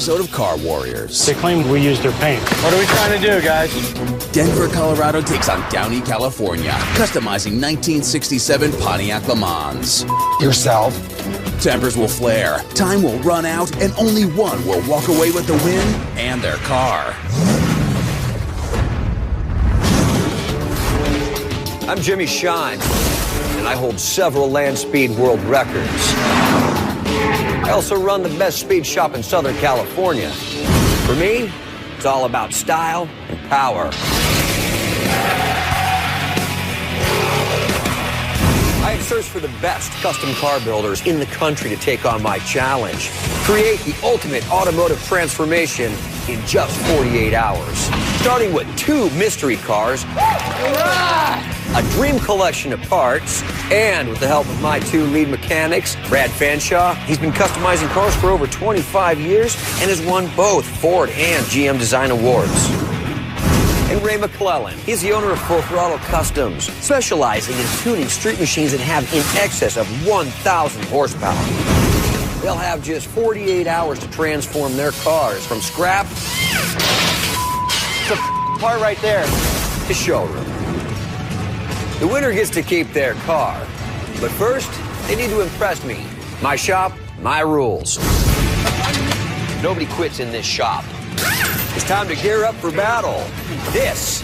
episode of Car Warriors. They claimed we used their paint. What are we trying to do, guys? Denver, Colorado takes on Downey, California, customizing 1967 Pontiac Le Mans. Yourself. Tempers will flare, time will run out, and only one will walk away with the win and their car. I'm Jimmy Shine, and I hold several land speed world records. I also run the best speed shop in Southern California. For me, it's all about style and power. I have searched for the best custom car builders in the country to take on my challenge. Create the ultimate automotive transformation in just 48 hours. Starting with 2 mystery cars, a dream collection of parts, and with the help of my 2 lead mechanics, Brad Fanshaw, he's been customizing cars for over 25 years and has won both Ford and GM Design Awards. And Ray McClellan, he's the owner of Full Throttle Customs, specializing in tuning street machines that have in excess of 1,000 horsepower. They'll have just 48 hours to transform their cars from scrap The part right there. to showroom. The winner gets to keep their car. But first, they need to impress me. My shop, my rules. Nobody quits in this shop. It's time to gear up for battle. This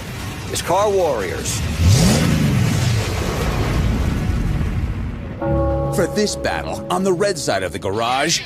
is Car Warriors. For this battle, on the red side of the garage,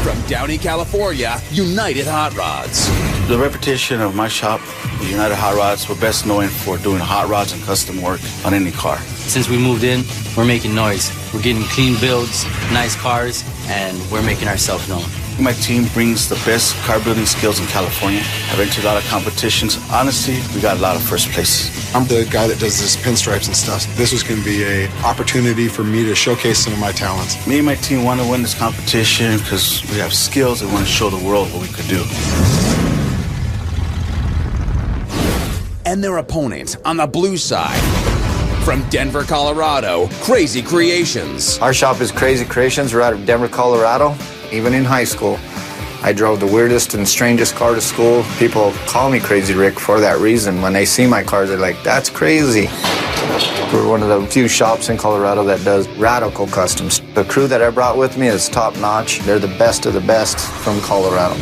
from Downey, California, United Hot Rods. The reputation of my shop, United Hot Rods, we're best known for doing hot rods and custom work on any car. Since we moved in, we're making noise. We're getting clean builds, nice cars, and we're making ourselves known. My team brings the best car building skills in California. I've entered a lot of competitions. Honestly, we got a lot of first places. I'm the guy that does this pinstripes and stuff. This was going to be an opportunity for me to showcase some of my talents. Me and my team want to win this competition because we have skills and want to show the world what we could do. And their opponent on the blue side, from Denver, Colorado, Crazy Creations. Our shop is Crazy Creations. We're out of Denver, Colorado. Even in high school, I drove the weirdest and strangest car to school. People call me Crazy Rick for that reason. When they see my cars, they're like, that's crazy. We're one of the few shops in Colorado that does radical customs. The crew that I brought with me is top notch. They're the best of the best from Colorado.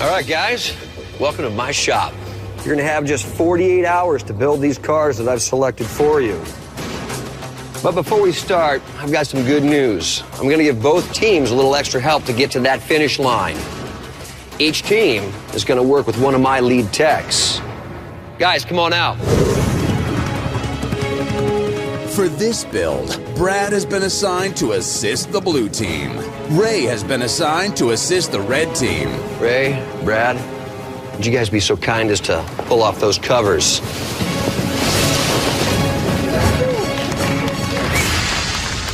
All right, guys, welcome to my shop. You're gonna have just 48 hours to build these cars that I've selected for you. But before we start, I've got some good news. I'm gonna give both teams a little extra help to get to that finish line. Each team is gonna work with one of my lead techs. Guys, come on out. For this build, Brad has been assigned to assist the blue team. Ray has been assigned to assist the red team. Ray, Brad, would you guys be so kind as to pull off those covers?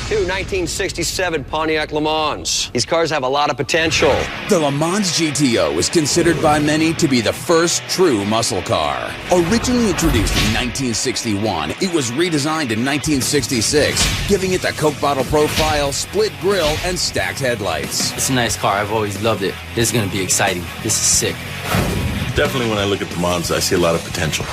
Two 1967 Pontiac Le Mans. These cars have a lot of potential. The Le Mans GTO is considered by many to be the first true muscle car. Originally introduced in 1961, it was redesigned in 1966, giving it the Coke bottle profile, split grille, and stacked headlights. It's a nice car. I've always loved it. This is going to be exciting. This is sick. Definitely when I look at the Mons, I see a lot of potential.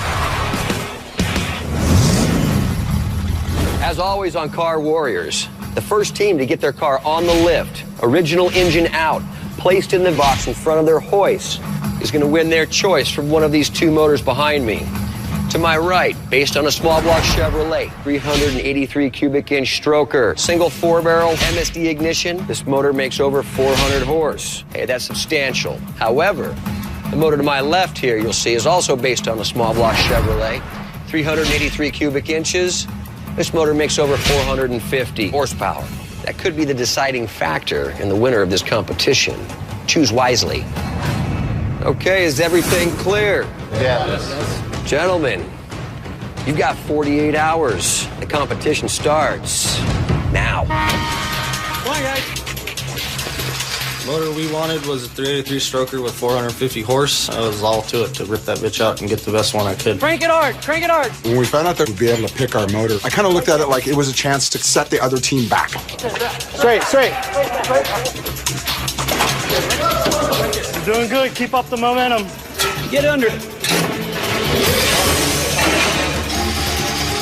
As always on Car Warriors, the first team to get their car on the lift, original engine out, placed in the box in front of their hoist, is going to win their choice from one of these 2 motors behind me. To my right, based on a small block Chevrolet, 383 cubic inch stroker, single 4-barrel MSD ignition, this motor makes over 400 horse. Hey, that's substantial. However, the motor to my left here, you'll see, is also based on a small block Chevrolet, 383 cubic inches. This motor makes over 450 horsepower. That could be the deciding factor in the winner of this competition. Choose wisely. Okay, is everything clear? Yeah. Gentlemen, you've got 48 hours. The competition starts now. Come on, guys. Motor we wanted was a 383 stroker with 450 horse. I was all to it to rip that bitch out and get the best one I could. Crank it hard, crank it hard. When we found out that we'd be able to pick our motor, I kind of looked at it like it was a chance to set the other team back. Straight, straight. You're doing good. Keep up the momentum. Get under.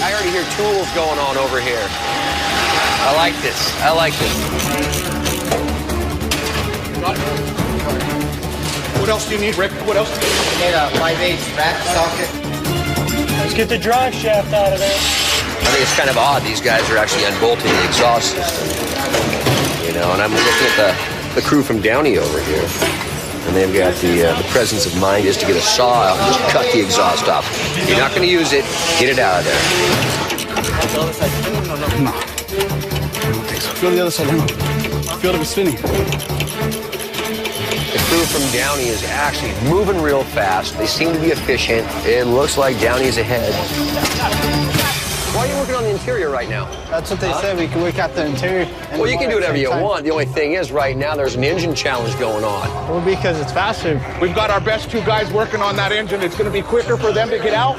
I already hear tools going on over here. I like this. I like this. What else do you need, Rick? What else? I need a 5/8 rack socket. Let's get the drive shaft out of there. I think it's kind of odd. These guys are actually unbolting the exhaust system. You know, and I'm looking at the crew from Downey over here. And they've got the presence of mind just to get a saw out and just cut the exhaust off. You're not going to use it, get it out of there. No. I don't think so. Feel the other side. Feel like it's spinning. The crew from Downey is actually moving real fast. They seem to be efficient. It looks like Downey's ahead. Why are you working on the interior right now? That's what they said. We can work out the interior. Well, you can do whatever you want. The only thing is, right now, there's an engine challenge going on. Well, because it's faster. We've got our best two guys working on that engine. It's going to be quicker for them to get out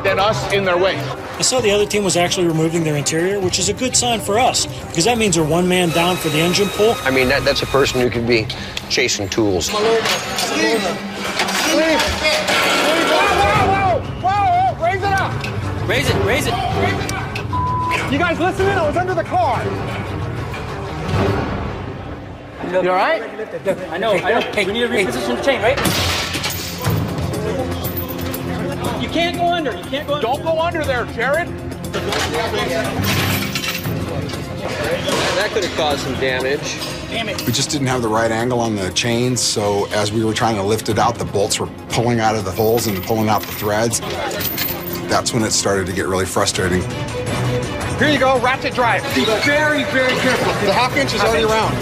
than us in their way. I saw the other team was actually removing their interior, which is a good sign for us, because that means they're one man down for the engine pull. I mean, that's a person who could be chasing tools. Whoa, raise it up. Raise it, raise it. You guys listening? I was under the car. You all right? I know. Hey, we need to reposition the chain, right? You can't go under. You can't go under. Don't go under there, Jared. That could have caused some damage. Damn it. We just didn't have the right angle on the chains, so as we were trying to lift it out, the bolts were pulling out of the holes and pulling out the threads. That's when it started to get really frustrating. Here you go, ratchet drive. Be very, very careful. The half inch is already around.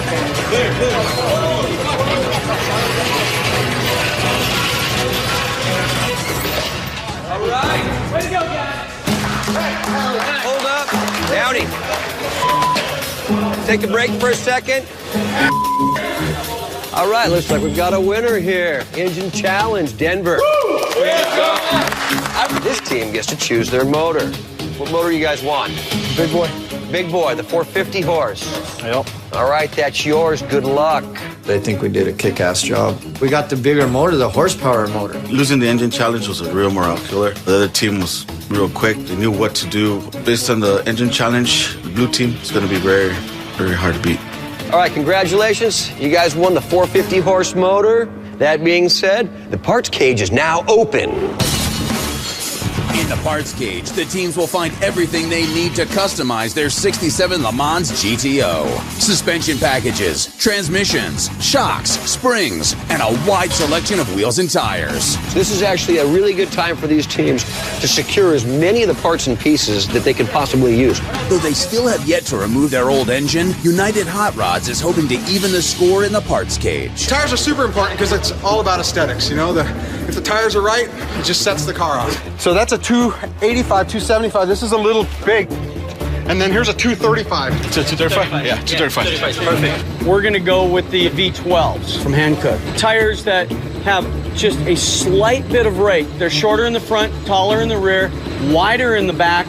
All right. Way to go, guys. Hold up. Downey. Take a break for a second. All right, looks like we've got a winner here. Engine challenge, Denver. This team gets to choose their motor. What motor you guys want? Big boy. Big boy, the 450 horse. Yep. All right, that's yours. Good luck. They think we did a kick-ass job. We got the bigger motor, the horsepower motor. Losing the engine challenge was a real morale killer. The other team was real quick. They knew what to do. Based on the engine challenge, the blue team is going to be very, very hard to beat. All right, congratulations. You guys won the 450 horse motor. That being said, the parts cage is now open. In the parts cage, the teams will find everything they need to customize their 67 Le Mans GTO. Suspension packages, transmissions, shocks, springs, and a wide selection of wheels and tires. So this is actually a really good time for these teams to secure as many of the parts and pieces that they could possibly use. Though they still have yet to remove their old engine, United Hot Rods is hoping to even the score in the parts cage. Tires are super important because it's all about aesthetics, you know? If the tires are right, it just sets the car off. So that's a 285, 275. This is a little big. And then here's a 235. 235? Yeah, 235. Perfect. We're going to go with the V12s from Hankook. Tires that have just a slight bit of rake. They're shorter in the front, taller in the rear, wider in the back,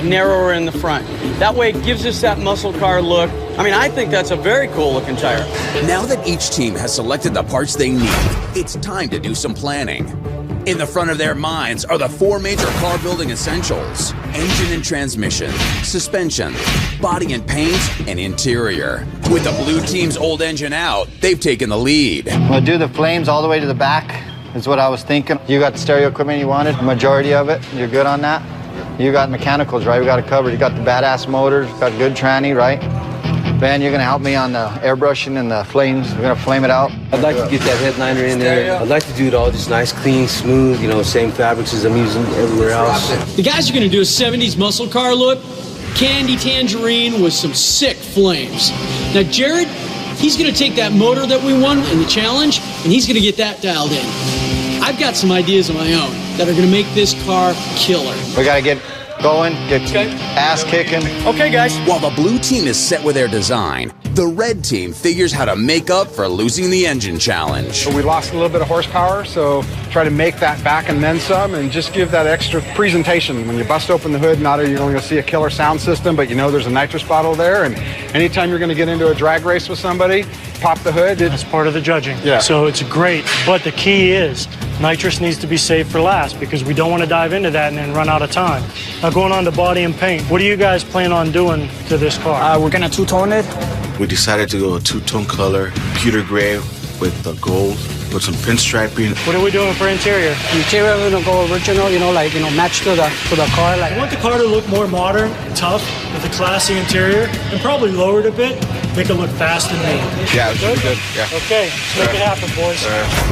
narrower in the front. That way it gives us that muscle car look. I mean, I think that's a very cool looking tire. Now that each team has selected the parts they need, it's time to do some planning. In the front of their minds are the four major car building essentials: engine and transmission, suspension, body and paint, and interior. With the blue team's old engine out, they've taken the lead. We'll do the flames all the way to the back, is what I was thinking. You got the stereo equipment you wanted, the majority of it. You're good on that? You got mechanicals, right? We got it covered. You got the badass motors, got good tranny, right? Ben, you're gonna help me on the airbrushing and the flames. We're gonna flame it out. I'd like to get that headliner in there. I'd like to do it all just nice, clean, smooth, you know, same fabrics as I'm using everywhere else. The guys are gonna do a 70s muscle car look, candy tangerine with some sick flames. Now Jared, he's gonna take that motor that we won in the challenge, and he's gonna get that dialed in. I've got some ideas of my own that are gonna make this car killer. We gotta get going, get ass kicking. Okay, guys. While the blue team is set with their design, the red team figures how to make up for losing the engine challenge. We lost a little bit of horsepower, so try to make that back and then some, and just give that extra presentation. When you bust open the hood, not only are you going to see a killer sound system, but you know there's a nitrous bottle there, and anytime you're going to get into a drag race with somebody, pop the hood. That's part of the judging. Yeah. So it's great, but the key is nitrous needs to be saved for last because we don't want to dive into that and then run out of time. Now going on to body and paint, what do you guys plan on doing to this car? We're going to two-tone it. We decided to go a two-tone color, pewter gray with the gold, with some pinstriping. What are we doing for interior? Interior, we're going to go original, match to the car. I want the car to look more modern and tough with a classy interior and probably lower it a bit, make it look fast and neat. Yeah, it should be good. Yeah. Okay, let's make it happen, boys.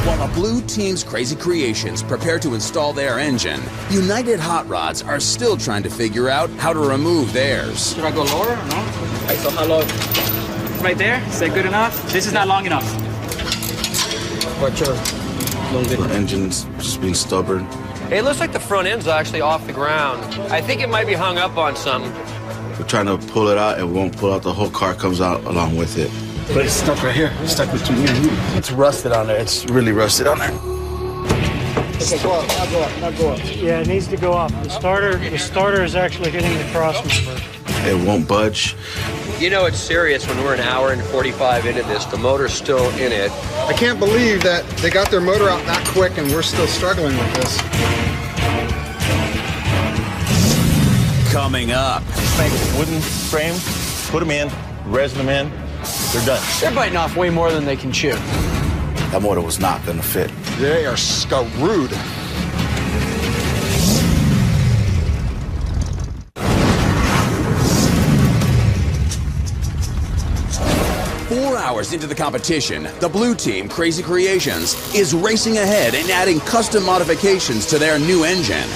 While the blue team's Crazy Creations prepare to install their engine, United Hot Rods are still trying to figure out how to remove theirs. Should I go lower or no? Okay, so how low? Right there? Is that good enough? This is not long enough. The engine's just being stubborn. Hey, it looks like the front end's actually off the ground. I think it might be hung up on something. We're trying to pull it out, and we won't pull out. The whole car comes out along with it. But it's stuck right here. It's stuck between you and you. It's rusted on there. It's really rusted on there. Okay, go up, now go up, now go up. Yeah, it needs to go up. The starter is actually hitting the cross member. It won't budge. You know it's serious when we're an hour and 45 into this. The motor's still in it. I can't believe that they got their motor out that quick and we're still struggling with this. Coming up. Make wooden frame, put them in, resin them in, they're done. They're biting off way more than they can chew. That motor was not going to fit. They are screwed. Hours into the competition, the blue team, Crazy Creations, is racing ahead and adding custom modifications to their new engine,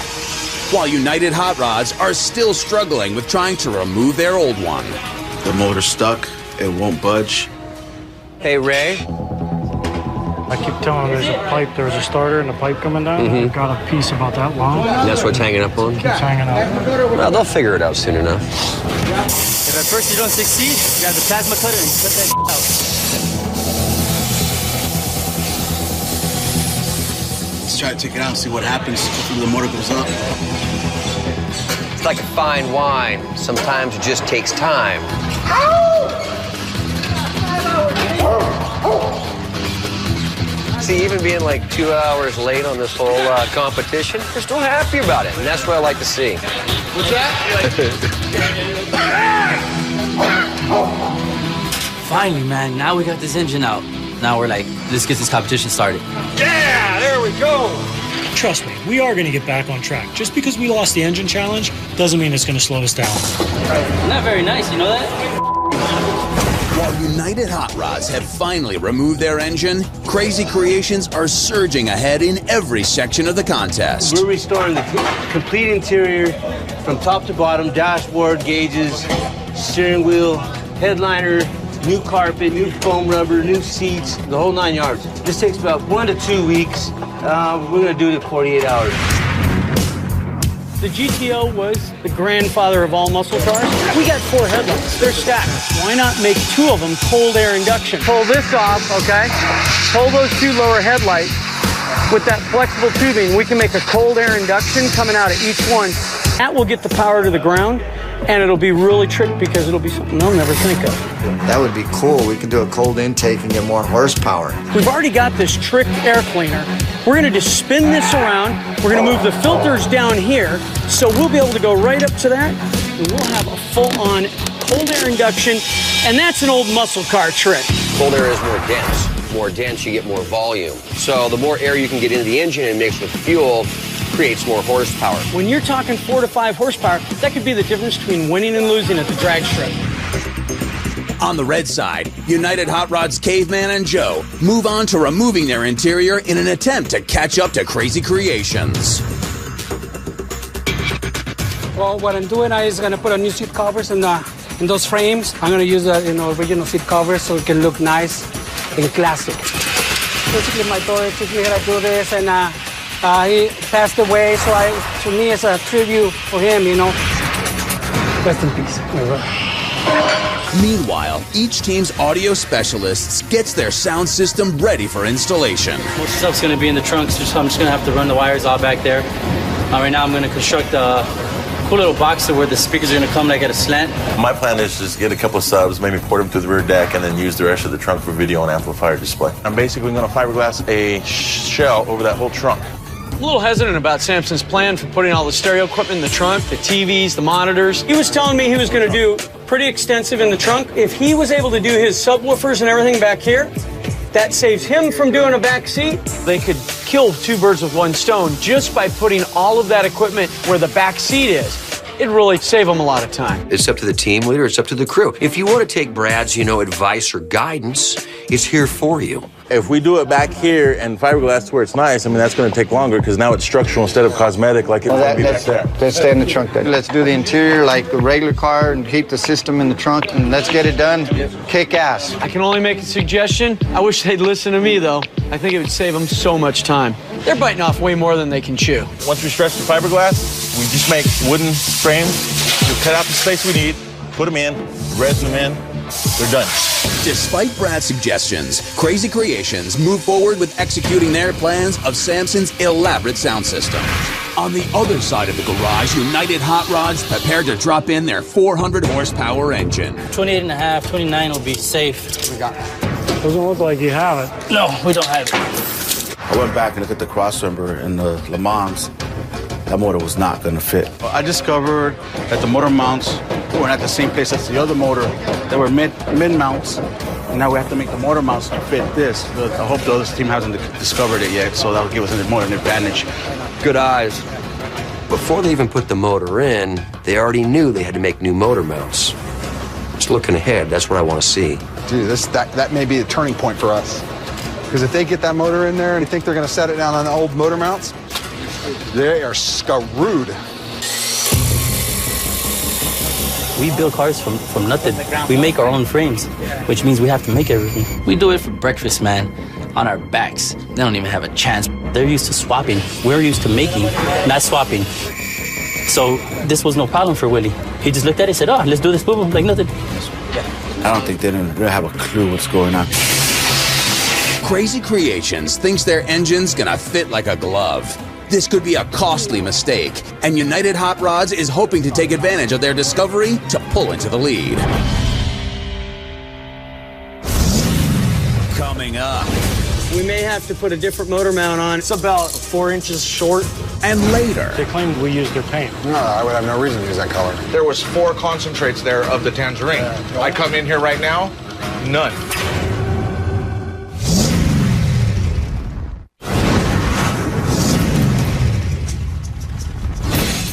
while United Hot Rods are still struggling with trying to remove their old one. The motor's stuck. It won't budge. Hey, Ray. I keep telling them there's a starter and a pipe coming down. I've got a piece about that long. And that's what's hanging up on? Keeps hanging up. Well, they'll figure it out soon enough. If at first you don't succeed, you have the plasma cutter and cut that out. Let's try to take it out and see what happens. Hopefully the motor goes up. It's like a fine wine. Sometimes it just takes time. See, even being like 2 hours late on this whole competition, they're still happy about it, and that's what I like to see. What's that? Finally, man, now we got this engine out. Now we're like, let's get this competition started. Yeah, there we go. Trust me, we are going to get back on track. Just because we lost the engine challenge doesn't mean it's going to slow us down. Not very nice, you know that? While United Hot Rods have finally removed their engine, Crazy Creations are surging ahead in every section of the contest. We're restoring the complete interior from top to bottom, dashboard, gauges, steering wheel, headliner, new carpet, new foam rubber, new seats, the whole 9 yards. This takes about 1 to 2 weeks. We're going to do it in 48 hours. The GTO was the grandfather of all muscle cars. We got 4 headlights. They're stacked. Why not make 2 of them cold air induction? Pull this off, okay? Pull those 2 lower headlights. With that flexible tubing, we can make a cold air induction coming out of each one. That will get the power to the ground, and it'll be really tricky because it'll be something they'll never think of. That would be cool. We could do a cold intake and get more horsepower. We've already got this trick air cleaner. We're gonna just spin this around. We're gonna move the filters down here, so we'll be able to go right up to that, and we'll have a full-on cold air induction, and that's an old muscle car trick. Cold air is more dense. More dense, you get more volume. So the more air you can get into the engine and mix with fuel, creates more horsepower. When you're talking 4 to 5 horsepower, that could be the difference between winning and losing at the drag strip. On the red side, United Hot Rods Caveman and Joe move on to removing their interior in an attempt to catch up to Crazy Creations. Well, what I'm doing is going to put a new seat covers in those frames. I'm going to use the original seat covers so it can look nice and classic. Basically, my daughter took me here to do this, and he passed away, so to me, it's a tribute for him, you know. Rest in peace. Meanwhile, each team's audio specialists gets their sound system ready for installation. Most stuff's going to be in the trunk, so I'm just going to have to run the wires all back there. Right now I'm going to construct a cool little box where the speakers are going to come like at a slant. My plan is just get a couple of subs, maybe port them to the rear deck, and then use the rest of the trunk for video and amplifier display. I'm basically going to fiberglass a shell over that whole trunk. A little hesitant about Samson's plan for putting all the stereo equipment in the trunk, the TVs, the monitors. He was telling me he was going to do pretty extensive in the trunk. If he was able to do his subwoofers and everything back here, that saves him from doing a back seat. They could kill two birds with one stone just by putting all of that equipment where the back seat is. It'd really save them a lot of time. It's up to the team leader, it's up to the crew. If you want to take Brad's, advice or guidance, it's here for you. If we do it back here and fiberglass to where it's nice, that's going to take longer because now it's structural instead of cosmetic like it would be back there. Let's stay in the trunk then. Let's do the interior like a regular car and keep the system in the trunk, and let's get it done. Kick ass. I can only make a suggestion. I wish they'd listen to me, though. I think it would save them so much time. They're biting off way more than they can chew. Once we stretch the fiberglass, we just make wooden frames. We cut out the space we need, put them in, resin them in. They're done. Despite Brad's suggestions, Crazy Creations move forward with executing their plans of Samson's elaborate sound system. On the other side of the garage, United Hot Rods prepared to drop in their 400 horsepower engine. 28.5, 29 will be safe. We got it. Doesn't look like you have it. No, we don't have it. I went back and looked at the crossmember in the Le Mans. That motor was not going to fit. I discovered that the motor mounts weren't at the same place as the other motor. They were mid mounts. And now we have to make the motor mounts to fit this. I hope the other team hasn't discovered it yet, so that'll give us more of an advantage. Good eyes. Before they even put the motor in, they already knew they had to make new motor mounts. Just looking ahead, that's what I want to see. Dude, that may be a turning point for us. Because if they get that motor in there and you think they're going to set it down on the old motor mounts, they are screwed. We build cars from nothing. We make our own frames, which means we have to make everything. We do it for breakfast, man, on our backs. They don't even have a chance. They're used to swapping. We're used to making, not swapping. So this was no problem for Willie. He just looked at it and said, oh, let's do this, boom, like nothing. I don't think they really have a clue what's going on. Crazy Creations thinks their engine's gonna fit like a glove. This could be a costly mistake, and United Hot Rods is hoping to take advantage of their discovery to pull into the lead. Coming up. We may have to put a different motor mount on. It's about 4 inches short. And later. They claimed we used their paint. No, I would have no reason to use that color. There was 4 concentrates there of the tangerine. I come in here right now, none.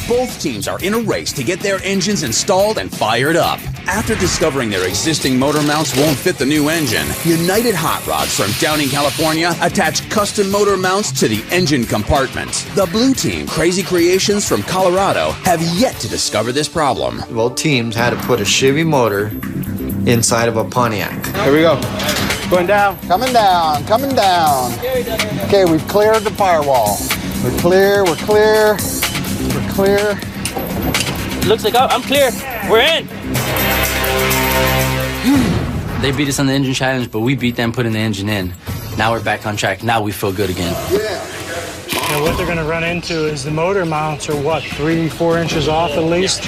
Both teams are in a race to get their engines installed and fired up. After discovering their existing motor mounts won't fit the new engine, United Hot Rods from Downey, California, attach custom motor mounts to the engine compartment. The blue team, Crazy Creations from Colorado, have yet to discover this problem. Both teams had to put a Chevy motor inside of a Pontiac. Here we go. Going down. Coming down. Coming down. Okay, we've cleared the firewall. We're clear. We're clear. We're clear. Looks like I'm clear. We're in. They beat us on the engine challenge, but we beat them putting the engine in. Now we're back on track. Now we feel good again. Yeah. And what they're going to run into is the motor mounts are what, 3-4 inches off at least?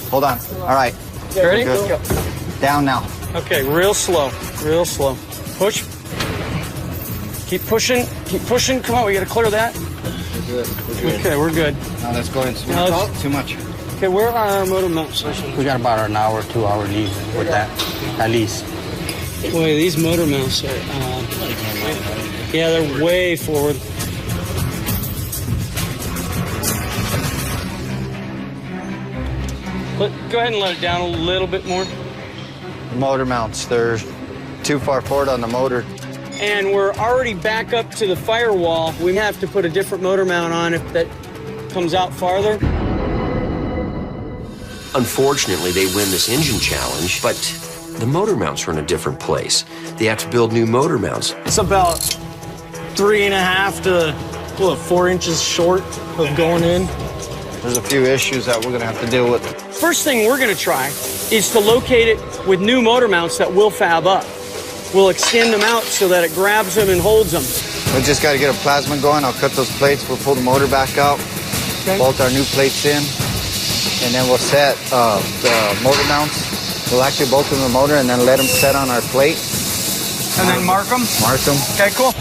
Hold on. All right. You ready? Good. Let's go. Down now. Okay, real slow. Real slow. Push. Keep pushing. Keep pushing. Come on, we got to clear that. We're good. Okay, we're good. Now let's go in. Too much. Okay, where are our motor mounts? We got about an hour, 2 hour lead with that, at least. Boy, these motor mounts are, yeah, they're way forward. Go ahead and let it down a little bit more. Motor mounts, they're too far forward on the motor. And we're already back up to the firewall. We have to put a different motor mount on if that comes out farther. Unfortunately, they win this engine challenge, but the motor mounts are in a different place. They have to build new motor mounts. It's about 3.5 to 4 inches short of going in. There's a few issues that we're gonna have to deal with. First thing we're going to try is to locate it with new motor mounts that we'll fab up. We'll extend them out so that it grabs them and holds them. We just got to get a plasma going. I'll cut those plates. We'll pull the motor back out, bolt our new plates in, and then we'll set the motor mounts. We'll actually bolt them in the motor and then let them set on our plate. And then mark them? Mark them. Okay, cool.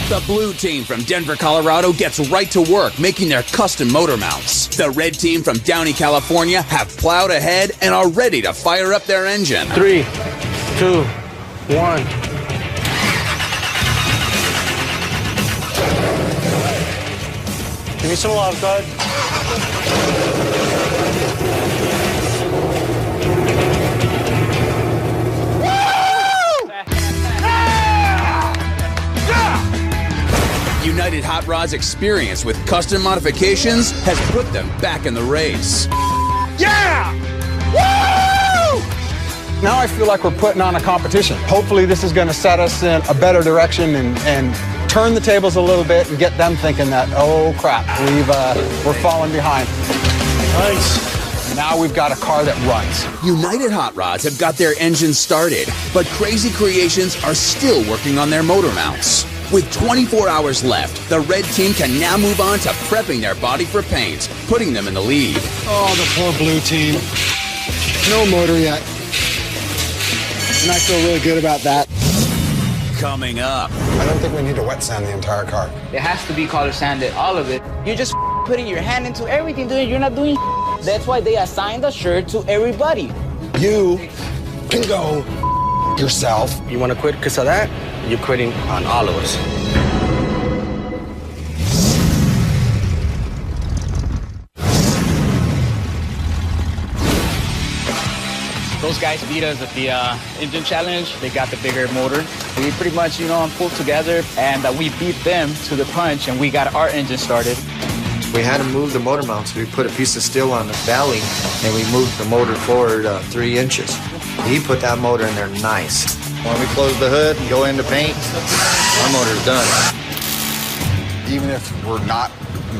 The blue team from Denver, Colorado gets right to work making their custom motor mounts. The red team from Downey, California have plowed ahead and are ready to fire up their engine. 3, 2, 1. Give me some love, bud. United Hot Rod's experience with custom modifications has put them back in the race. Yeah! Woo! Now I feel like we're putting on a competition. Hopefully this is going to set us in a better direction and turn the tables a little bit and get them thinking that, oh crap, we're falling behind. Nice. Now we've got a car that runs. United Hot Rods have got their engines started, but Crazy Creations are still working on their motor mounts. With 24 hours left, the red team can now move on to prepping their body for paint, putting them in the lead. Oh, the poor blue team. No motor yet. And I feel really good about that. Coming up. I don't think we need to wet sand the entire car. It has to be color sanded, all of it. You're just putting your hand into everything, dude. You're not doing. That's why they assigned the shirt to everybody. You can go yourself. You want to quit because of that? You're quitting on all of us. Those guys beat us at the engine challenge. They got the bigger motor. We pretty much, pulled together and we beat them to the punch and we got our engine started. We had to move the motor mounts. We put a piece of steel on the belly and we moved the motor forward 3 inches. He put that motor in there nice. When we close the hood and go into paint, our motor's done. Even if we're not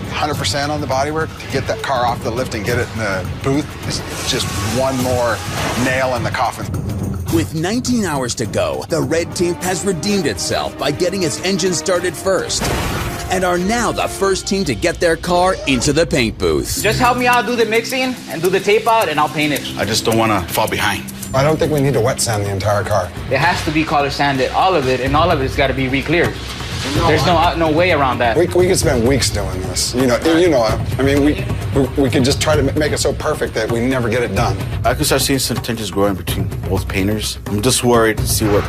100% on the bodywork, to get that car off the lift and get it in the booth is just one more nail in the coffin. With 19 hours to go, the red team has redeemed itself by getting its engine started first and are now the first team to get their car into the paint booth. Just help me out, do the mixing and do the tape out and I'll paint it. I just don't want to fall behind. I don't think we need to wet sand the entire car. It has to be color sanded, all of it, and all of it's got to be re-cleared. There's no way around that. We could spend weeks doing this. I mean, we could just try to make it so perfect that we never get it done. I could start seeing some tensions growing between both painters. I'm just worried to see what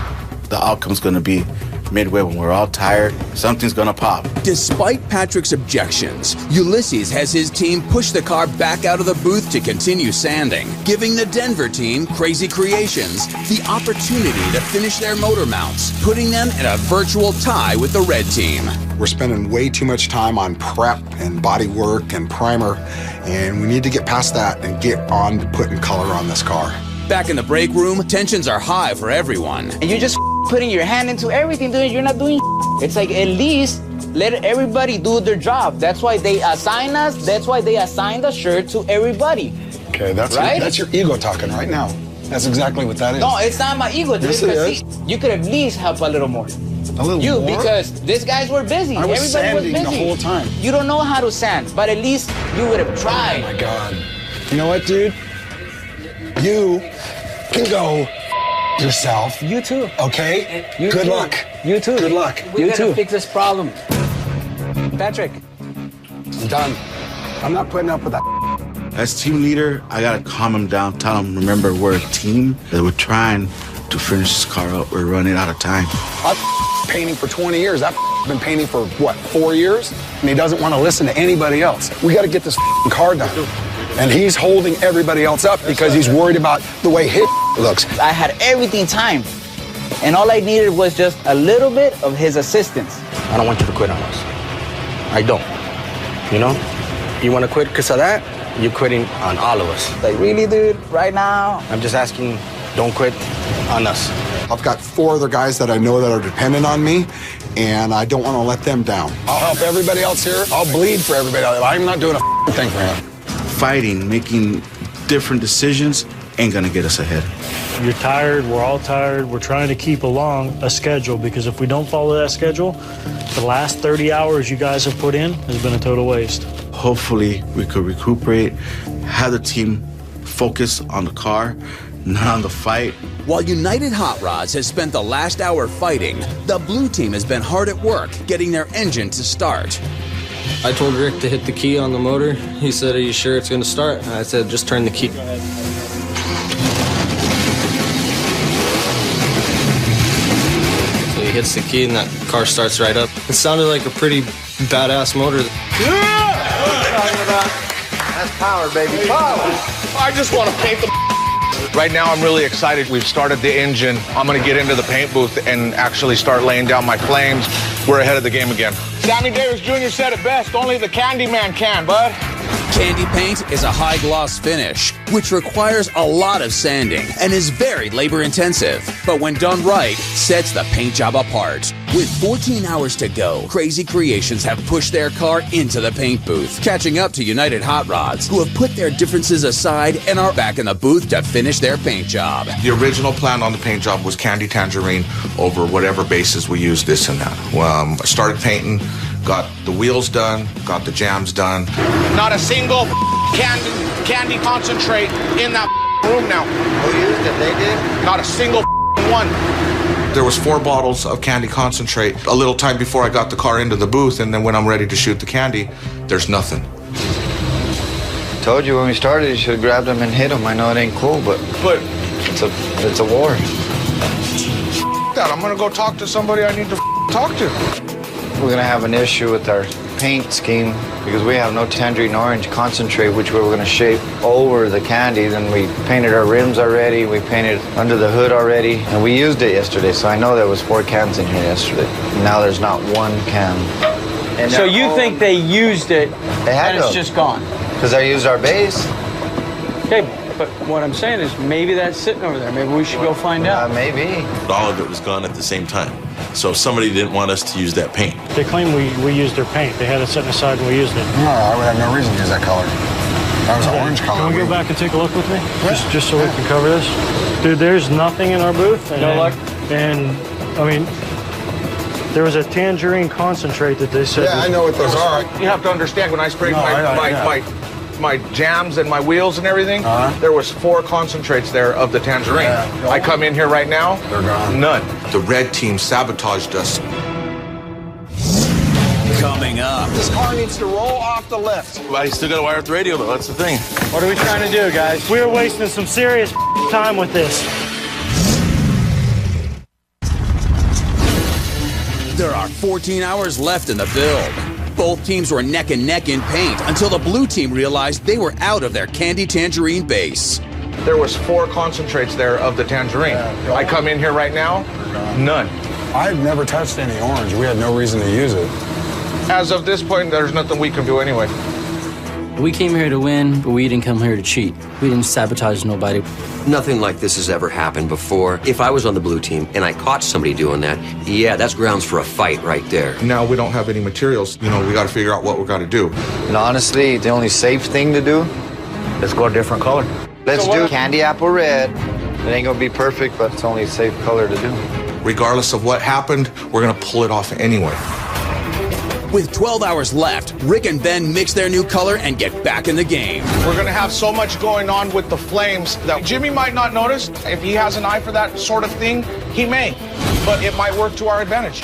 the outcome's going to be midway when we're all tired. Something's going to pop. Despite Patrick's objections, Ulysses has his team push the car back out of the booth to continue sanding, giving the Denver team, Crazy Creations, the opportunity to finish their motor mounts, putting them in a virtual tie with the red team. We're spending way too much time on prep and body work and primer, and we need to get past that and get on to putting color on this car. Back in the break room, tensions are high for everyone. And you're just putting your hand into everything, dude. You're not doing. It's like, at least let everybody do their job. That's why they assign us. That's why they assign the shirt to everybody. Okay, that's your ego talking right now. That's exactly what that is. No, it's not my ego, dude. Yes, it is. You could at least help a little more. A little more? Because these guys were busy. I was Everybody sanding was busy the whole time. You don't know how to sand, but at least you would have tried. Oh my God. You know what, dude? You can go yourself. You too. Okay? Good luck. You too. Good luck. We gotta fix this problem. Patrick. I'm done. I'm not putting up with that. As team leader, I got to calm him down, tell him, remember, we're a team, that we're trying to finish this car up. We're running out of time. I've been painting for 20 years. I've been painting for, 4 years? And he doesn't want to listen to anybody else. We got to get this car done. And he's holding everybody else up because he's worried about the way his looks. I had everything timed, and all I needed was just a little bit of his assistance. I don't want you to quit on us. I don't. You want to quit because of that? You're quitting on all of us. Like, really, dude? Right now? I'm just asking, don't quit on us. I've got 4 other guys that I know that are dependent on me, and I don't want to let them down. I'll help everybody else here. I'll bleed for everybody else. I'm not doing a thing for him. Fighting, making different decisions ain't gonna get us ahead. You're tired, we're all tired. We're trying to keep along a schedule, because if we don't follow that schedule, the last 30 hours you guys have put in has been a total waste. Hopefully we could recuperate, have the team focus on the car, not on the fight. While United Hot Rods has spent the last hour fighting, the blue team has been hard at work getting their engine to start. I told Rick to hit the key on the motor. He said, "Are you sure it's going to start?" And I said, "Just turn the key." So he hits the key and that car starts right up. It sounded like a pretty badass motor. That's power, baby. Power! I just want to paint the Right now, I'm really excited. We've started the engine. I'm going to get into the paint booth and actually start laying down my flames. We're ahead of the game again. Sammy Davis Jr. said it best, only the Candyman can, bud. Candy paint is a high gloss finish, which requires a lot of sanding and is very labor intensive, but when done right, sets the paint job apart. With 14 hours to go, Crazy Creations have pushed their car into the paint booth, catching up to United Hot Rods, who have put their differences aside and are back in the booth to finish their paint job. The original plan on the paint job was Candy Tangerine over whatever bases we used, this and that. I started painting, got the wheels done, got the jams done. Not a single candy concentrate in that room now. Who used it? They did? Not a single one. There was 4 bottles of candy concentrate a little time before I got the car into the booth, and then when I'm ready to shoot the candy, there's nothing. Told you when we started, you should have grabbed him and hit him. I know it ain't cool, but it's a war. That I'm gonna go talk to somebody I need to talk to. We're gonna have an issue with our paint scheme because we have no tangerine orange concentrate, which we were gonna shape over the candy. Then we painted our rims already, we painted under the hood already, and we used it yesterday, so I know there was 4 cans in here yesterday. Now there's not 1 can. And so you think they used it they had and it's just gone? Because they used our base. Okay, but what I'm saying is maybe that's sitting over there. Maybe we should go find out. Maybe. All of it was gone at the same time. So somebody didn't want us to use that paint. They claim we used their paint. They had it sitting aside and we used it. No, I would have no reason to use that color. That was an orange color. Can we go back and take a look with me? Just so we can cover this? Dude, there's nothing in our booth. No luck? And, I mean, there was a tangerine concentrate that they said. Yeah, I know what those are. You have to understand, when I sprayed my jams and my wheels and everything, there was 4 concentrates there of the tangerine. Yeah. I come in here right now, they're gone. None. The red team sabotaged us. Coming up. This car needs to roll off the lift. Well, you still got to wire up the radio, though. That's the thing. What are we trying to do, guys? We're wasting some serious time with this. There are 14 hours left in the build. Both teams were neck and neck in paint until the blue team realized they were out of their Candy Tangerine base. There was 4 concentrates there of the tangerine. I come in here right now, none. I've never touched any orange. We had no reason to use it. As of this point, there's nothing we can do anyway. We came here to win, but we didn't come here to cheat. We didn't sabotage nobody. Nothing like this has ever happened before. If I was on the blue team and I caught somebody doing that, yeah, that's grounds for a fight right there. Now we don't have any materials. You know, we got to figure out what we're going to do. And honestly, the only safe thing to do, let's go a different color. Let's do candy apple red. It ain't gonna be perfect, but it's only a safe color to do. Regardless of what happened, we're going to pull it off anyway. With 12 hours left, Rick and Ben mix their new color and get back in the game. We're going to have so much going on with the flames that Jimmy might not notice. If he has an eye for that sort of thing, he may. But it might work to our advantage.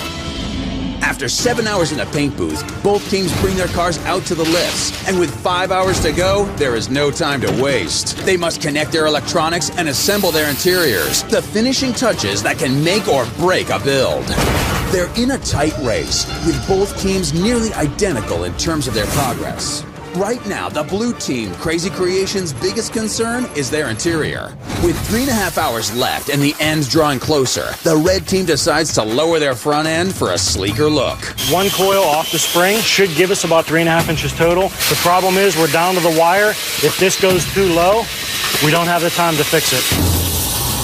After 7 hours in the paint booth, both teams bring their cars out to the lifts. And with 5 hours to go, there is no time to waste. They must connect their electronics and assemble their interiors, the finishing touches that can make or break a build. They're in a tight race, with both teams nearly identical in terms of their progress. Right now, the blue team, Crazy Creations' biggest concern is their interior. With 3.5 hours left and the end drawing closer, the red team decides to lower their front end for a sleeker look. 1 coil off the spring should give us about 3.5 inches total. The problem is we're down to the wire. If this goes too low, we don't have the time to fix it.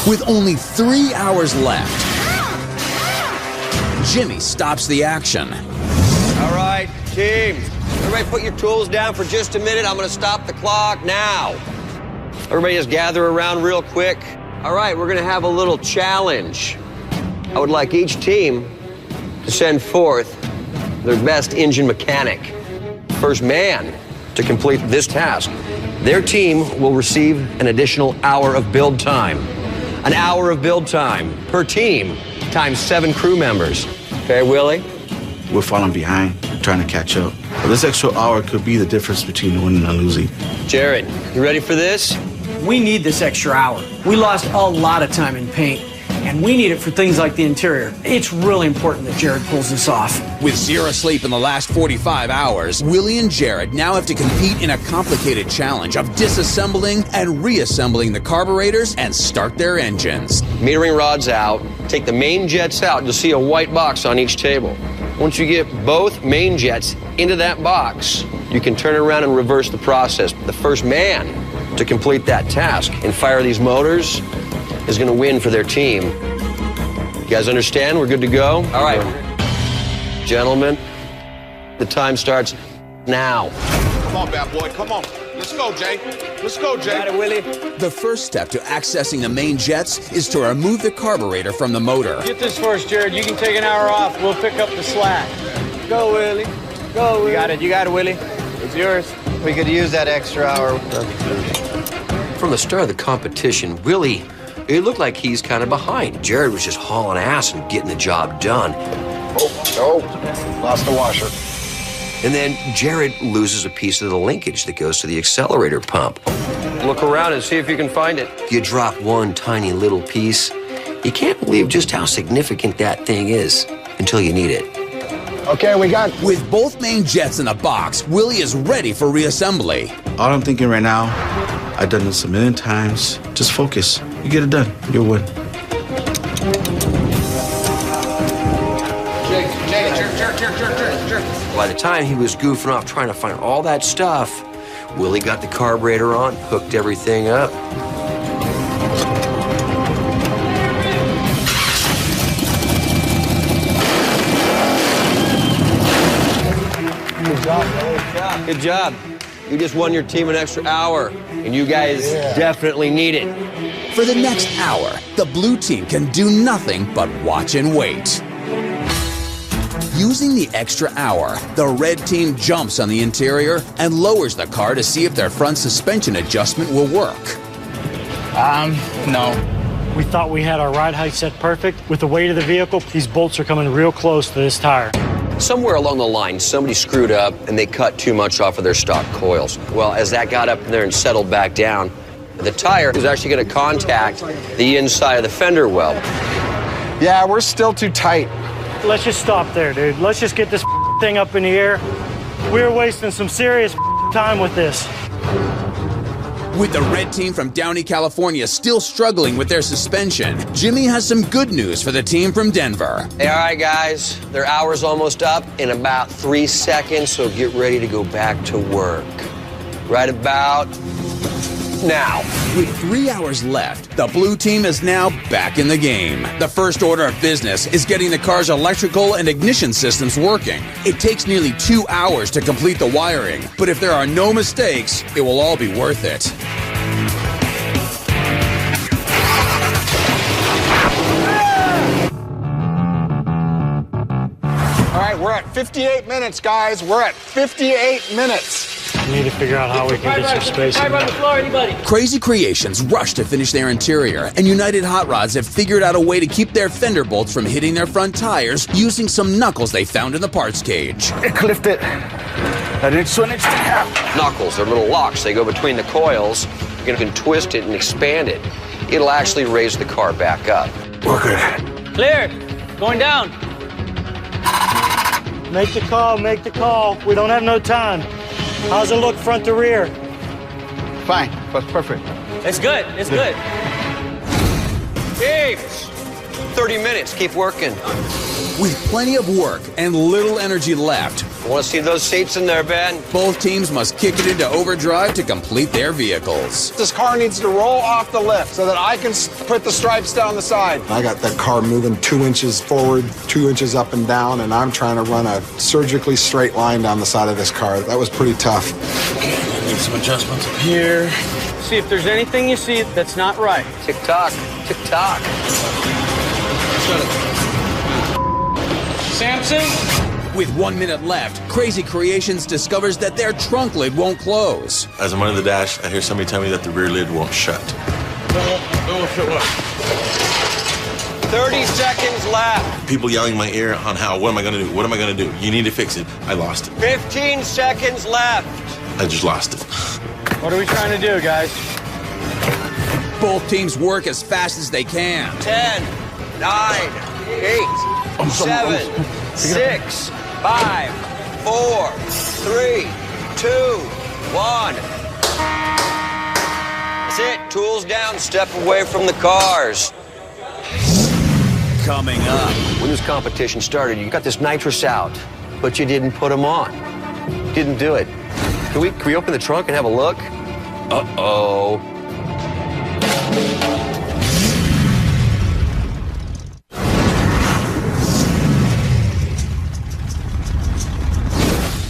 With only 3 hours left, Jimmy stops the action. All right, team. Everybody put your tools down for just a minute. I'm going to stop the clock now. Everybody just gather around real quick. All right, we're gonna have a little challenge. I would like each team to send forth their best engine mechanic. First man to complete this task, their team will receive an additional hour of build time. An hour of build time per team times 7 crew members. Okay, Willie? We're falling behind, trying to catch up. But this extra hour could be the difference between winning and losing. Jared, you ready for this? We need this extra hour. We lost a lot of time in paint, and we need it for things like the interior. It's really important that Jared pulls this off. With 0 sleep in the last 45 hours, Willie and Jared now have to compete in a complicated challenge of disassembling and reassembling the carburetors and start their engines. Metering rods out, take the main jets out, you'll see a white box on each table. Once you get both main jets into that box, you can turn around and reverse the process. The first man to complete that task and fire these motors is going to win for their team. You guys understand? We're good to go? All right. Gentlemen, the time starts now. Come on, bad boy. Come on. Let's go, Jay. Let's go, Jay. Got it, Willie. The first step to accessing the main jets is to remove the carburetor from the motor. Get this first, Jared. You can take an hour off. We'll pick up the slack. Go, Willie. Go, Willie. You got it, Willie. It's yours. We could use that extra hour. From the start of the competition, Willie, it looked like he's kind of behind. Jared was just hauling ass and getting the job done. Oh, lost the washer. And then Jared loses a piece of the linkage that goes to the accelerator pump. Look around and see if you can find it. You drop one tiny little piece, you can't believe just how significant that thing is until you need it. Okay, we got... With both main jets in the box, Willie is ready for reassembly. All I'm thinking right now, I've done this a million times. Just focus. You get it done, you'll win. By the time he was goofing off trying to find all that stuff, Willie got the carburetor on, hooked everything up. Good job. Good job. You just won your team an extra hour, and you guys definitely need it. For the next hour, the blue team can do nothing but watch and wait. Using the extra hour, the red team jumps on the interior and lowers the car to see if their front suspension adjustment will work. No. We thought we had our ride height set perfect. With the weight of the vehicle, these bolts are coming real close to this tire. Somewhere along the line, somebody screwed up and they cut too much off of their stock coils. Well, as that got up there and settled back down, the tire is actually going to contact the inside of the fender well. Yeah, we're still too tight. Let's just stop there, dude. Let's just get this thing up in the air. We're wasting some serious time with this. With the red team from Downey, California still struggling with their suspension, Jimmy has some good news for the team from Denver. Hey, all right, guys. Their hour's almost up in about 3 seconds, so get ready to go back to work. Right about now. With 3 hours left, the blue team is now back in the game. The first order of business is getting the car's electrical and ignition systems working. It takes nearly 2 hours to complete the wiring, but if there are no mistakes, it will all be worth it. All right, we're at 58 minutes, guys. We're at 58 minutes. We need to figure out how we can get some space in there. Crazy Creations rushed to finish their interior, and United Hot Rods have figured out a way to keep their fender bolts from hitting their front tires using some knuckles they found in the parts cage. It lifted. That inch to an inch and a half. Knuckles are little locks. They go between the coils. You can twist it and expand it. It'll actually raise the car back up. We're good. Clear. Going down. Make the call, make the call. We don't have no time. How's it look front to rear? Fine. That's perfect. It's good. It's good. Hey, 30 minutes. Keep working. With plenty of work and little energy left, I want to see those seats in there, Ben. both teams must kick it into overdrive to complete their vehicles. This car needs to roll off the lift so that I can put the stripes down the side. I got that car moving 2 inches forward, 2 inches up and down, and I'm trying to run a surgically straight line down the side of this car. That was pretty tough. Okay, I need some adjustments up here. see if there's anything you see that's not right. Tick tock, tick tock. Samson? With 1 minute left, Crazy Creations discovers that their trunk lid won't close. As I'm running the dash, I hear somebody tell me that the rear lid won't shut. 30 seconds left. People yelling in my ear on how, what am I going to do? What am I going to do? You need to fix it. I lost it. 15 seconds left. I just lost it. What are we trying to do, guys? Both teams work as fast as they can. 10, 9, 8, 7, 6, 5, 4, 3, 2, 1. That's it. Tools down. Step away from the cars. Coming up. When this competition started, you got this nitrous out, but you didn't put them on. Didn't do it. Can we open the trunk and have a look? Uh-oh.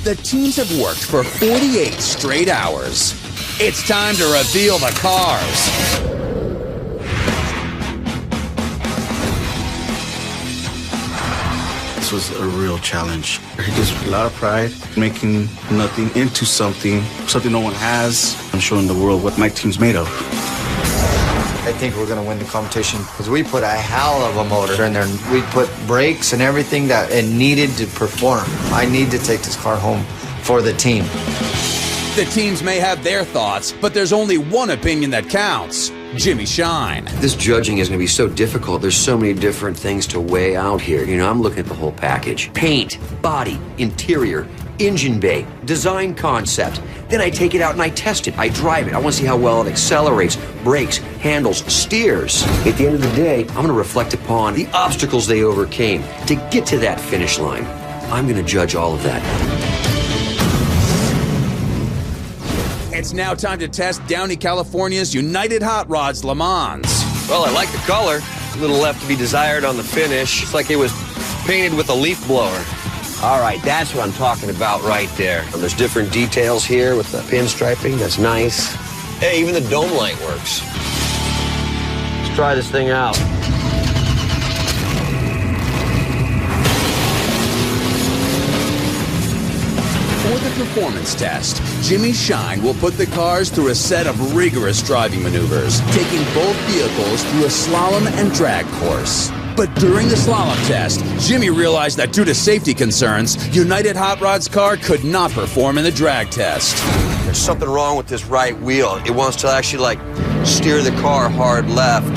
The teams have worked for 48 straight hours. It's time to reveal the cars. This was a real challenge. It gives me a lot of pride, making nothing into something no one has. I'm showing the world what my team's made of. I think we're going to win the competition because we put a hell of a motor in there. We put brakes and everything that it needed to perform. I need to take this car home for the team. The teams may have their thoughts, but there's only one opinion that counts. Jimmy Shine. This judging is going to be so difficult. There's so many different things to weigh out here. You know, I'm looking at the whole package. Paint, body, interior, engine bay, design concept. Then I take it out and I test it. I drive it. I want to see how well it accelerates, brakes, handles, steers. At the end of the day, I'm going to reflect upon the obstacles they overcame to get to that finish line. I'm going to judge all of that. It's now time to test Downey, California's United Hot Rods Le Mans. Well, I like the color. A little left to be desired on the finish. It's like it was painted with a leaf blower. All right, that's what I'm talking about right there. And there's different details here with the pinstriping. That's nice. Hey, even the dome light works. Let's try this thing out. For the performance test, Jimmy Shine will put the cars through a set of rigorous driving maneuvers, taking both vehicles through a slalom and drag course. But during the slalom test, Jimmy realized that due to safety concerns, United Hot Rod's car could not perform in the drag test. There's something wrong with this right wheel. It wants to actually, steer the car hard left.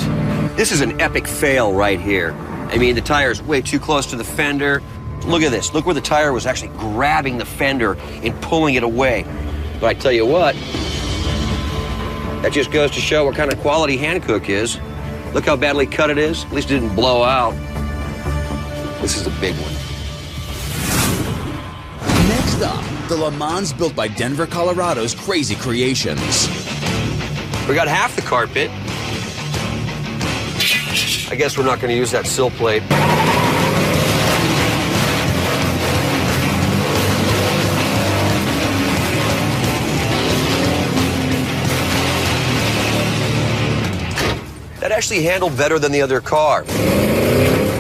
This is an epic fail right here. I mean, the tire's way too close to the fender. Look at this. Look where the tire was actually grabbing the fender and pulling it away. But I tell you what, that just goes to show what kind of quality Hankook is. Look how badly cut it is. At least it didn't blow out. This is a big one. Next up, the Le Mans built by Denver, Colorado's Crazy Creations. We got half the carpet. I guess we're not going to use that sill plate. That actually handled better than the other car.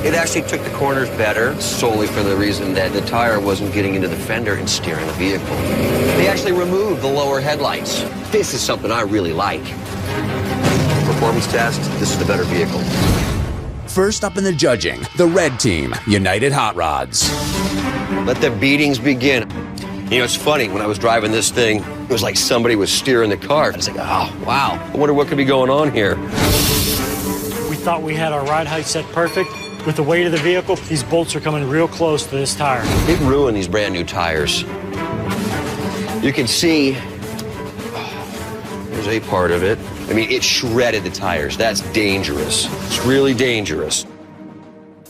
It actually took the corners better, solely for the reason that the tire wasn't getting into the fender and steering the vehicle. They actually removed the lower headlights. This is something I really like. Performance test, this is the better vehicle. First up in the judging, the red team, United Hot Rods. Let the beatings begin. You know, it's funny, when I was driving this thing, it was like somebody was steering the car. I was like, oh, wow, I wonder what could be going on here. We thought we had our ride height set perfect. With the weight of the vehicle, these bolts are coming real close to this tire. It ruined these brand new tires. You can see, there's a part of it. I mean, it shredded the tires. That's dangerous. It's really dangerous.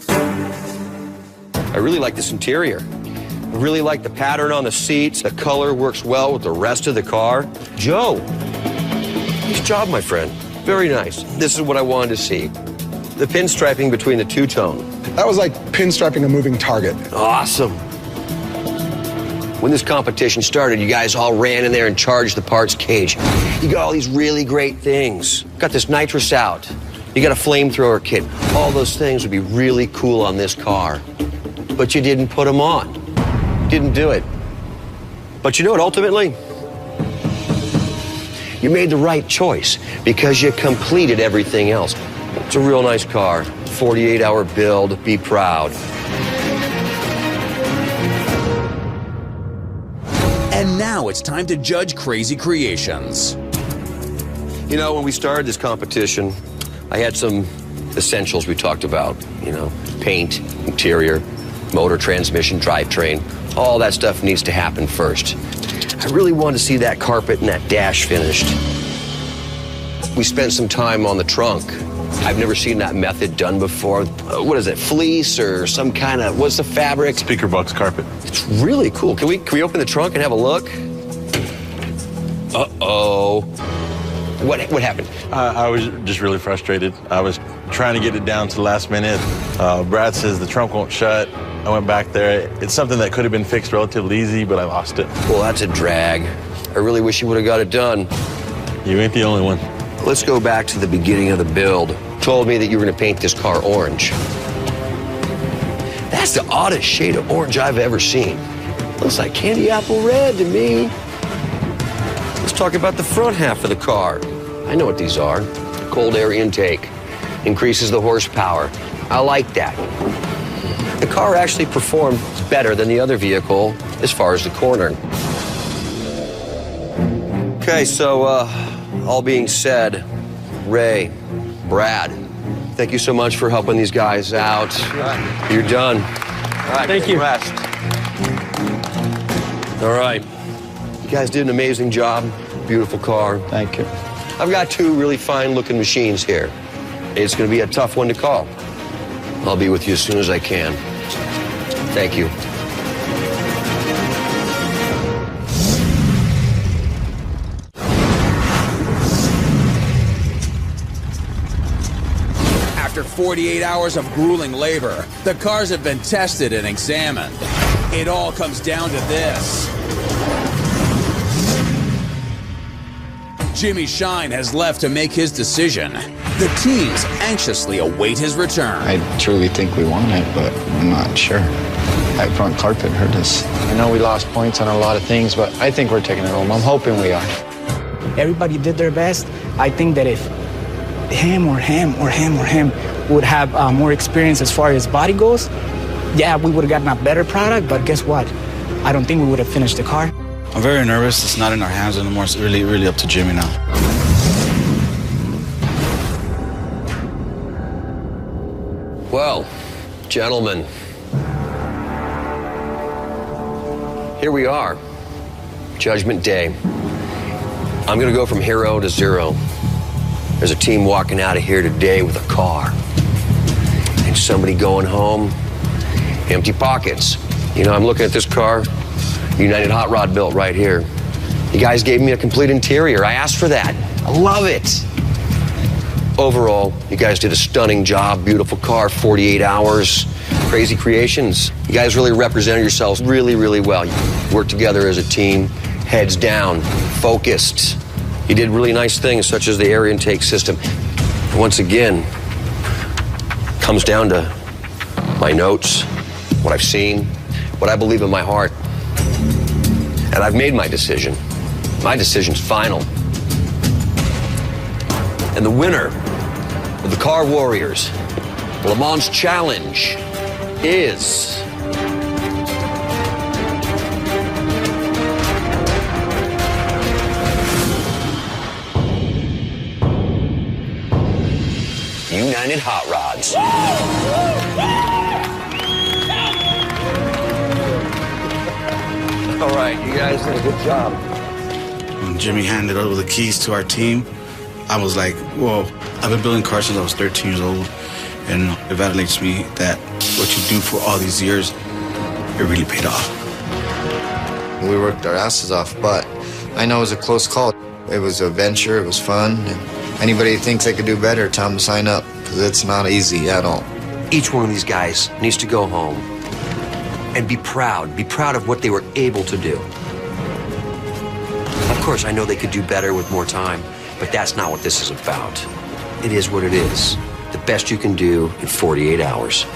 I really like this interior. I really like the pattern on the seats. The color works well with the rest of the car. Joe, nice job, my friend. Very nice. This is what I wanted to see. The pinstriping between the two-tone. That was like pinstriping a moving target. Awesome. When this competition started, you guys all ran in there and charged the parts cage. You got all these really great things. Got this nitrous out. You got a flamethrower kit. All those things would be really cool on this car. But you didn't put them on. Didn't do it. But you know what, ultimately? You made the right choice because you completed everything else. It's a real nice car. 48-hour build. Be proud. And now it's time to judge Crazy Creations. You know, when we started this competition, I had some essentials we talked about. You know, paint, interior, motor, transmission, drivetrain. All that stuff needs to happen first. I really wanted to see that carpet and that dash finished. We spent some time on the trunk. I've never seen that method done before. What is it, fleece or some kind of, what's the fabric? Speaker box carpet. It's really cool. Can we open the trunk and have a look? Uh-oh. What happened? I was just really frustrated. I was trying to get it down to the last minute. Brad says the trunk won't shut. I went back there. It's something that could have been fixed relatively easy, but I lost it. Well, that's a drag. I really wish you would have got it done. You ain't the only one. Let's go back to the beginning of the build. Told me that you were gonna paint this car orange. That's the oddest shade of orange I've ever seen. Looks like candy apple red to me. Let's talk about the front half of the car. I know what these are. Cold air intake. Increases the horsepower. I like that. The car actually performed better than the other vehicle as far as the corner. Okay, so all being said, Ray, Brad, thank you so much for helping these guys out. You're done. All right, thank you. Rest. All right. You guys did an amazing job. Beautiful car. Thank you. I've got two really fine-looking machines here. It's going to be a tough one to call. I'll be with you as soon as I can. Thank you. After 48 hours of grueling labor, the cars have been tested and examined. It all comes down to this. Jimmy Shine has left to make his decision. The teams anxiously await his return. I truly think we won it, but I'm not sure. That front carpet hurt us. I know we lost points on a lot of things, but I think we're taking it home. I'm hoping we are. Everybody did their best. I think that if him would have more experience as far as body goes, yeah, we would have gotten a better product, but guess what? I don't think we would have finished the car. I'm very nervous. It's not in our hands anymore. It's really up to Jimmy now. Well, gentlemen, here we are, Judgment Day. I'm gonna go from hero to zero. There's a team walking out of here today with a car. And somebody going home, empty pockets. You know, I'm looking at this car, United Hot Rod built right here. You guys gave me a complete interior. I asked for that. I love it. Overall, you guys did a stunning job. Beautiful car, 48 hours. Crazy Creations. You guys really represented yourselves really well. You worked together as a team, heads down, focused. You did really nice things, such as the air intake system. And once again, comes down to my notes, what I've seen, what I believe in my heart. And I've made my decision. My decision's final. And the winner of the Car Warriors Le Mans Challenge is... United Hot Rods. All right, you guys did a good job. When Jimmy handed over the keys to our team, I was like, whoa, I've been building cars since I was 13 years old, and it validates me that what you do for all these years, it really paid off. We worked our asses off, but I know it was a close call. It was a venture, it was fun, and anybody who thinks they could do better, tell them to sign up, because it's not easy at all. Each one of these guys needs to go home and be proud of what they were able to do. Of course, I know they could do better with more time, but that's not what this is about. It is what it is. The best you can do in 48 hours.